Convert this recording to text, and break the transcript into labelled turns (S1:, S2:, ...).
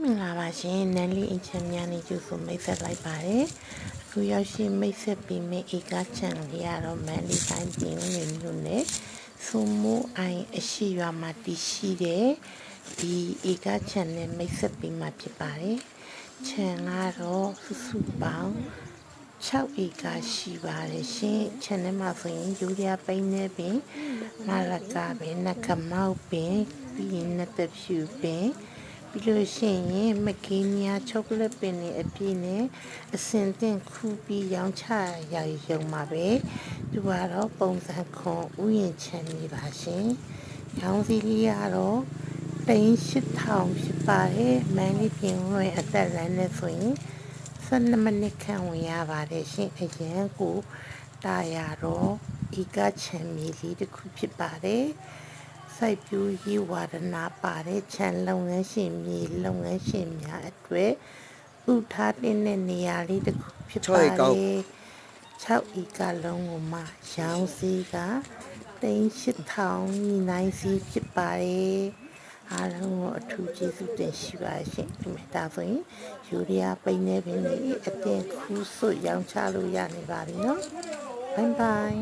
S1: မင်္ဂလာပါရှင်နန်းလေးအင်ချမ်းများနေကျုပ်ဆိုမိတ်ဆက်လိုက်ပါတယ်အခုရောက်ရှိမိတ်ဆက်ပြီးမိဧကချန်လေးရတော့မန်လေးတိုင်းပြင်ဝင်မြို့နယ်စုမိုးအိုင်အရှိရွာမှာတည်ရှိတဲ့ဒီဧကချန်နဲ့မိတ်ဆက်ပြီးမှဖြစ်ပါတယ်ချန်ကတော့စုပေါင်း6ဧကရှိပါတယ်ရှင်ချန်ထဲမှာဆိုရင်ယူရီးယားပိန်းနေပင်မာလကာပင်နကမောက်ပင်ပြီးရင်နတဖြူပင်ပြီးလို့ရှိရင်မကင်းညာချောကလက်ပင်တွေအပြည့်နဲ့အစင်တင်ခူးပြီးရောင်းချရရုံမှာပဲသူကတော့ပုံစံခွန်ဥယျာဉ်ချမ်းနေပါရှင်ရောင်းစီလေးကတော့38,000ဖြစ်ပါတယ်မန်းလေးပြင်ဝင်အသက်လန်းနဲ့ဆိုရင်12မိနစ်ခန့်ဝင်ရပါတယ်ရှင်အရန်ကိုတာယာတော့ဧကချမ်းမြေလေးတစ်ခုဖြစ်ပါတယ်စိုက်ပျိုးရေးဝါဒနာပါတဲ့ခြံလုပ်ငန်းရှင်မြေလုပ်ငန်းရှင်များအတွက်ဥထားတဲ့နေရာလေးတစ်ခုဖြစ်ပါတယ်6ဧကလုံးကိုမှရောင်းစီက38,000ညီနိုင်စီဖြစ်ပါတယ်အားလုံးကိုအထူးကျေးဇူးတင်ရှိပါရှင်ဒီမှာဒါဆိုရင်ယူရီးယားပိန်းနေပင်လေးအတင်ခူးဆွတ်ရောင်းချလို့ရနေပါပြီနော်ဘိုင်ဘိုင်